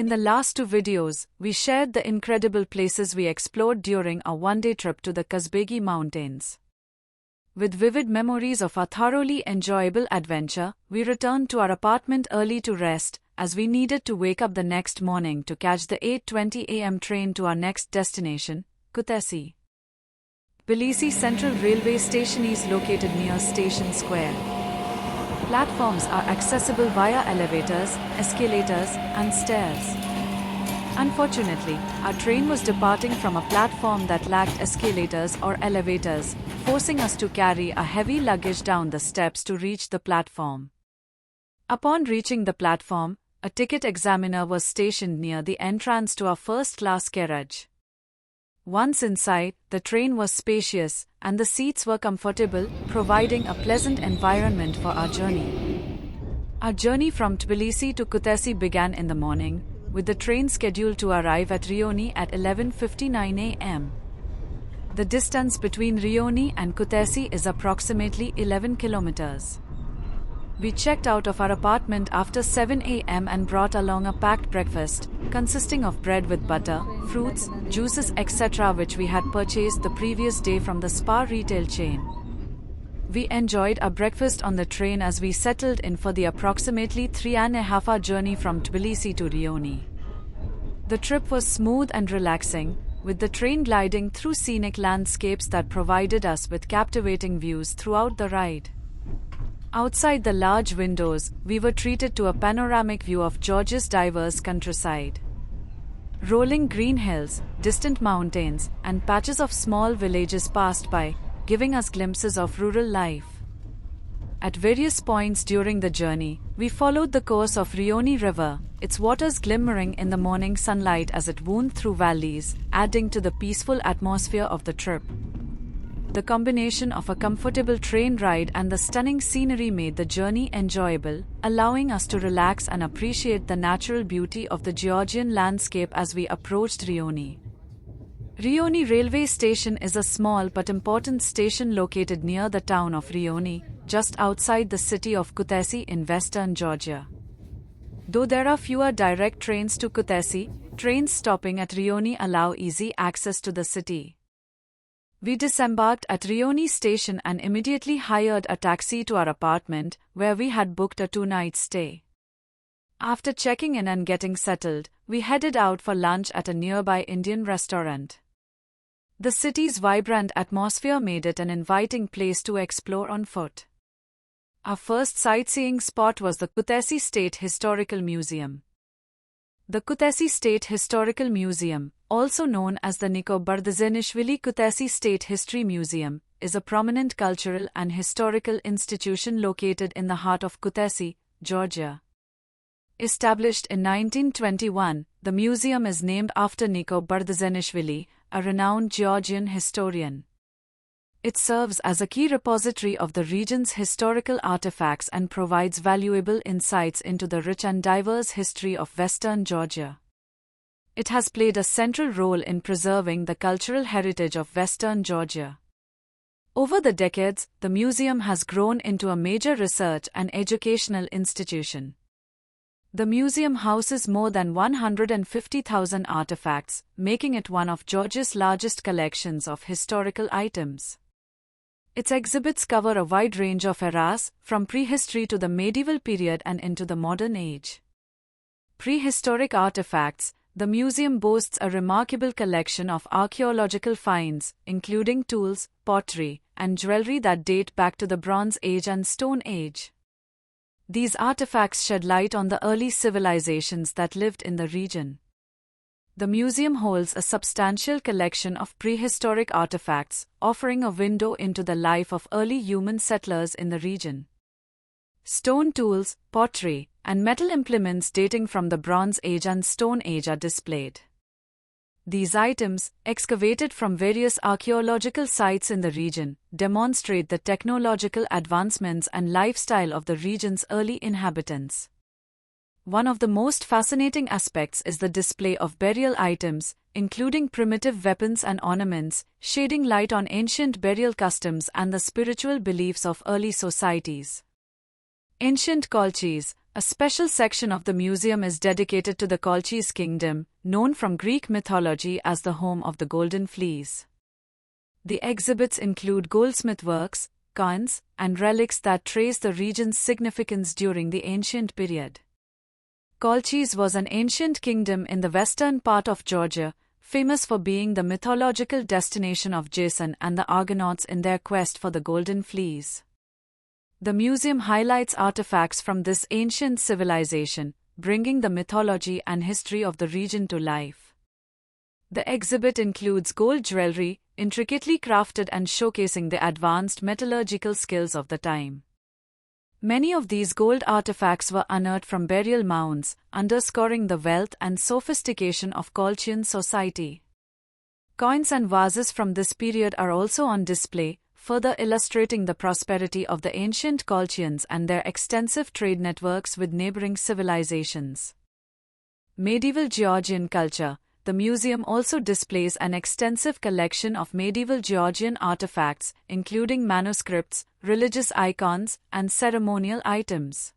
In the last two videos, we shared the incredible places we explored during our one-day trip to the Kuzbegi Mountains. With vivid memories of our thoroughly enjoyable adventure, we returned to our apartment early to rest, as we needed to wake up the next morning to catch the 8:20 a.m. train to our next destination, Kutaisi. Tbilisi Central Railway Station is located near Station Square. Platforms are accessible via elevators, escalators, and stairs. Unfortunately, our train was departing from a platform that lacked escalators or elevators, forcing us to carry a heavy luggage down the steps to reach the platform. Upon reaching the platform, a ticket examiner was stationed near the entrance to our first-class carriage. Once inside, the train was spacious, and the seats were comfortable, providing a pleasant environment for our journey. Our journey from Tbilisi to Kutaisi began in the morning, with the train scheduled to arrive at Rioni at 11:59 a.m. The distance between Rioni and Kutaisi is approximately 11 kilometers. We checked out of our apartment after 7 a.m. and brought along a packed breakfast, consisting of bread with butter, fruits, juices etc. which we had purchased the previous day from the Spa retail chain. We enjoyed our breakfast on the train as we settled in for the approximately 3.5-hour journey from Tbilisi to Rioni. The trip was smooth and relaxing, with the train gliding through scenic landscapes that provided us with captivating views throughout the ride. Outside the large windows, we were treated to a panoramic view of Georgia's diverse countryside. Rolling green hills, distant mountains, and patches of small villages passed by, giving us glimpses of rural life. At various points during the journey, we followed the course of Rioni River, its waters glimmering in the morning sunlight as it wound through valleys, adding to the peaceful atmosphere of the trip. The combination of a comfortable train ride and the stunning scenery made the journey enjoyable, allowing us to relax and appreciate the natural beauty of the Georgian landscape as we approached Rioni. Rioni Railway Station is a small but important station located near the town of Rioni, just outside the city of Kutaisi in western Georgia. Though there are fewer direct trains to Kutaisi, trains stopping at Rioni allow easy access to the city. We disembarked at Rioni Station and immediately hired a taxi to our apartment, where we had booked a 2-night stay. After checking in and getting settled, we headed out for lunch at a nearby Indian restaurant. The city's vibrant atmosphere made it an inviting place to explore on foot. Our first sightseeing spot was the Kutaisi State Historical Museum. The Kutaisi State Historical Museum, also known as the Niko Bardazhenishvili Kutaisi State History Museum, is a prominent cultural and historical institution located in the heart of Kutaisi, Georgia. Established in 1921, the museum is named after Niko Bardazhenishvili, a renowned Georgian historian. It serves as a key repository of the region's historical artifacts and provides valuable insights into the rich and diverse history of Western Georgia. It has played a central role in preserving the cultural heritage of Western Georgia. Over the decades, the museum has grown into a major research and educational institution. The museum houses more than 150,000 artifacts, making it one of Georgia's largest collections of historical items. Its exhibits cover a wide range of eras, from prehistory to the medieval period and into the modern age. Prehistoric artifacts. The museum boasts a remarkable collection of archaeological finds, including tools, pottery, and jewelry that date back to the Bronze Age and Stone Age. These artifacts shed light on the early civilizations that lived in the region. The museum holds a substantial collection of prehistoric artifacts, offering a window into the life of early human settlers in the region. Stone tools, pottery, and metal implements dating from the Bronze Age and Stone Age are displayed. These items, excavated from various archaeological sites in the region, demonstrate the technological advancements and lifestyle of the region's early inhabitants. One of the most fascinating aspects is the display of burial items, including primitive weapons and ornaments, shedding light on ancient burial customs and the spiritual beliefs of early societies. Ancient kolchis, A special section of the museum is dedicated to the Kolchis kingdom, known from Greek mythology as the home of the Golden Fleece. The exhibits include goldsmith works, coins, and relics that trace the region's significance during the ancient period. Kolchis was an ancient kingdom in the western part of Georgia, famous for being the mythological destination of Jason and the Argonauts in their quest for the Golden Fleece. The museum highlights artifacts from this ancient civilization, bringing the mythology and history of the region to life. The exhibit includes gold jewelry, intricately crafted and showcasing the advanced metallurgical skills of the time. Many of these gold artifacts were unearthed from burial mounds, underscoring the wealth and sophistication of Kolchian society. Coins and vases from this period are also on display, further illustrating the prosperity of the ancient Kolchians and their extensive trade networks with neighboring civilizations. Medieval Georgian culture. The museum also displays an extensive collection of medieval Georgian artifacts, including manuscripts, religious icons, and ceremonial items.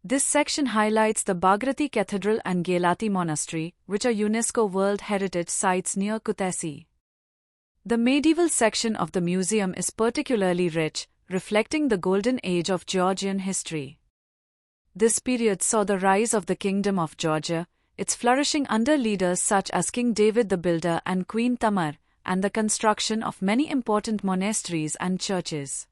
This section highlights the Bhagrati Cathedral and Gelati Monastery, which are UNESCO World Heritage Sites near Kutaisi. The medieval section of the museum is particularly rich, reflecting the golden age of Georgian history. This period saw the rise of the Kingdom of Georgia, its flourishing under leaders such as King David the Builder and Queen Tamar, and the construction of many important monasteries and churches.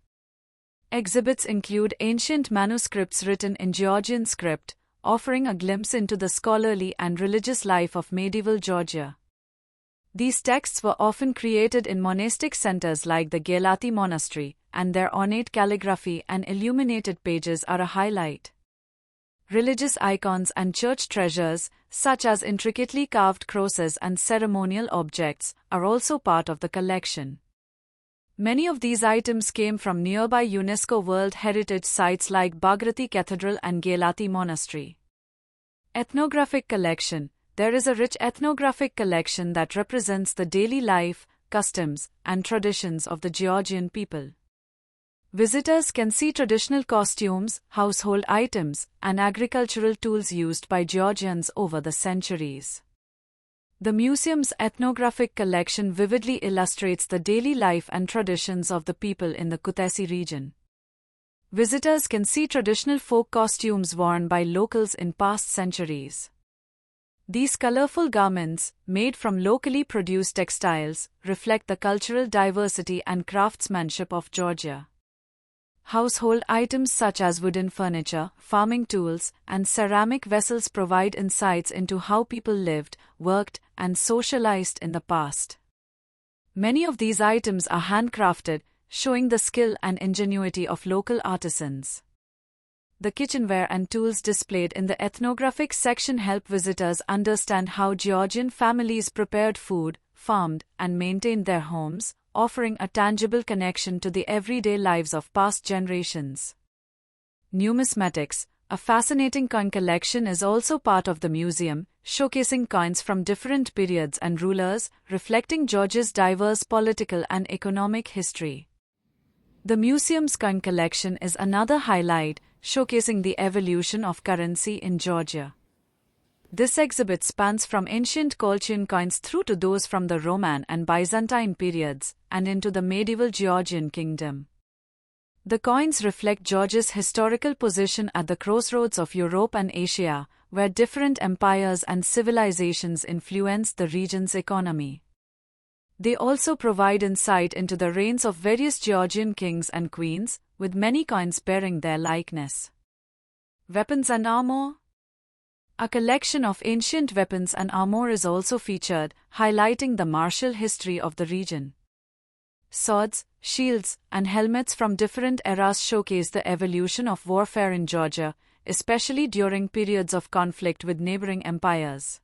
Exhibits include ancient manuscripts written in Georgian script, offering a glimpse into the scholarly and religious life of medieval Georgia. These texts were often created in monastic centers like the Gelati Monastery, and their ornate calligraphy and illuminated pages are a highlight. Religious icons and church treasures, such as intricately carved crosses and ceremonial objects, are also part of the collection. Many of these items came from nearby UNESCO World Heritage Sites like Bhagrati Cathedral and Gelati Monastery. Ethnographic collection. There is a rich ethnographic collection that represents the daily life, customs, and traditions of the Georgian people. Visitors can see traditional costumes, household items, and agricultural tools used by Georgians over the centuries. The museum's ethnographic collection vividly illustrates the daily life and traditions of the people in the Kutaisi region. Visitors can see traditional folk costumes worn by locals in past centuries. These colorful garments, made from locally produced textiles, reflect the cultural diversity and craftsmanship of Georgia. Household items such as wooden furniture, farming tools, and ceramic vessels provide insights into how people lived, worked, and socialized in the past. Many of these items are handcrafted, showing the skill and ingenuity of local artisans. The kitchenware and tools displayed in the ethnographic section help visitors understand how Georgian families prepared food, farmed, and maintained their homes, offering a tangible connection to the everyday lives of past generations. Numismatics. A fascinating coin collection is also part of the museum, showcasing coins from different periods and rulers, reflecting Georgia's diverse political and economic history. The museum's coin collection is another highlight, showcasing the evolution of currency in Georgia. This exhibit spans from ancient Kolchian coins through to those from the Roman and Byzantine periods, and into the medieval Georgian kingdom. The coins reflect Georgia's historical position at the crossroads of Europe and Asia, where different empires and civilizations influenced the region's economy. They also provide insight into the reigns of various Georgian kings and queens, with many coins bearing their likeness. Weapons and armor. A collection of ancient weapons and armor is also featured, highlighting the martial history of the region. Swords, shields, and helmets from different eras showcase the evolution of warfare in Georgia, especially during periods of conflict with neighboring empires.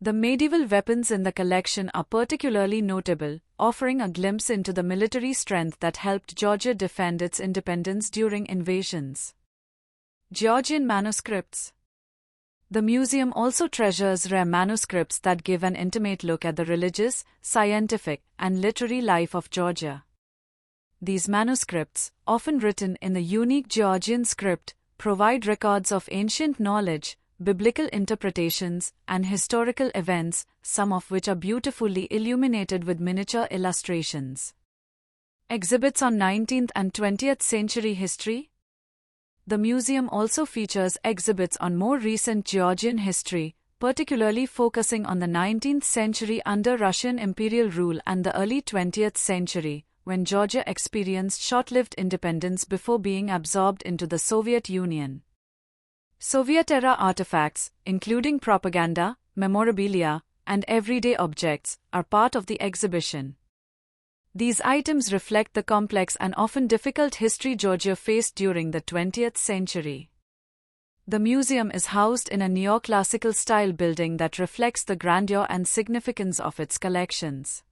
The medieval weapons in the collection are particularly notable, offering a glimpse into the military strength that helped Georgia defend its independence during invasions. Georgian manuscripts. The museum also treasures rare manuscripts that give an intimate look at the religious, scientific, and literary life of Georgia. These manuscripts, often written in the unique Georgian script, provide records of ancient knowledge, biblical interpretations, and historical events, some of which are beautifully illuminated with miniature illustrations. Exhibits on 19th and 20th century history. The museum also features exhibits on more recent Georgian history, particularly focusing on the 19th century under Russian imperial rule and the early 20th century, when Georgia experienced short-lived independence before being absorbed into the Soviet Union. Soviet-era artifacts, including propaganda, memorabilia, and everyday objects, are part of the exhibition. These items reflect the complex and often difficult history Georgia faced during the 20th century. The museum is housed in a neoclassical style building that reflects the grandeur and significance of its collections.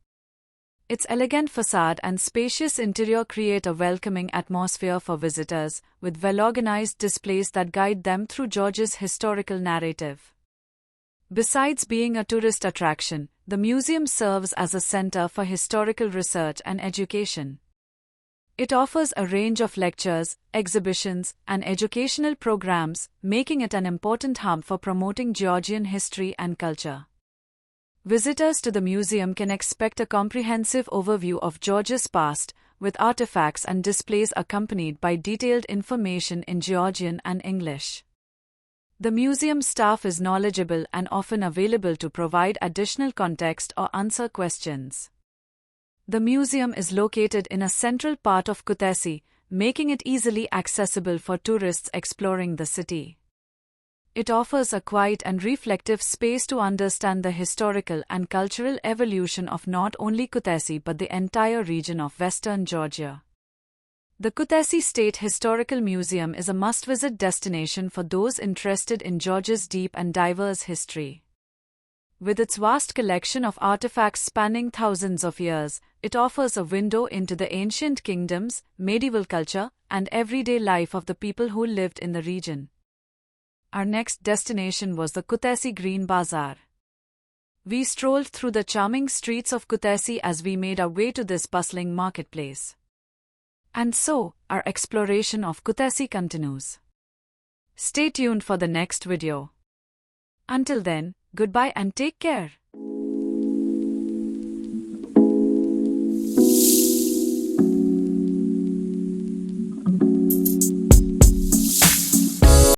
Its elegant facade and spacious interior create a welcoming atmosphere for visitors, with well-organized displays that guide them through Georgia's historical narrative. Besides being a tourist attraction, the museum serves as a center for historical research and education. It offers a range of lectures, exhibitions, and educational programs, making it an important hub for promoting Georgian history and culture. Visitors to the museum can expect a comprehensive overview of Georgia's past, with artifacts and displays accompanied by detailed information in Georgian and English. The museum staff is knowledgeable and often available to provide additional context or answer questions. The museum is located in a central part of Kutaisi, making it easily accessible for tourists exploring the city. It offers a quiet and reflective space to understand the historical and cultural evolution of not only Kutaisi but the entire region of western Georgia. The Kutaisi State Historical Museum is a must-visit destination for those interested in Georgia's deep and diverse history. With its vast collection of artifacts spanning thousands of years, it offers a window into the ancient kingdoms, medieval culture, and everyday life of the people who lived in the region. Our next destination was the Kutaisi Green Bazaar. We strolled through the charming streets of Kutaisi as we made our way to this bustling marketplace. And so, our exploration of Kutaisi continues. Stay tuned for the next video. Until then, goodbye and take care.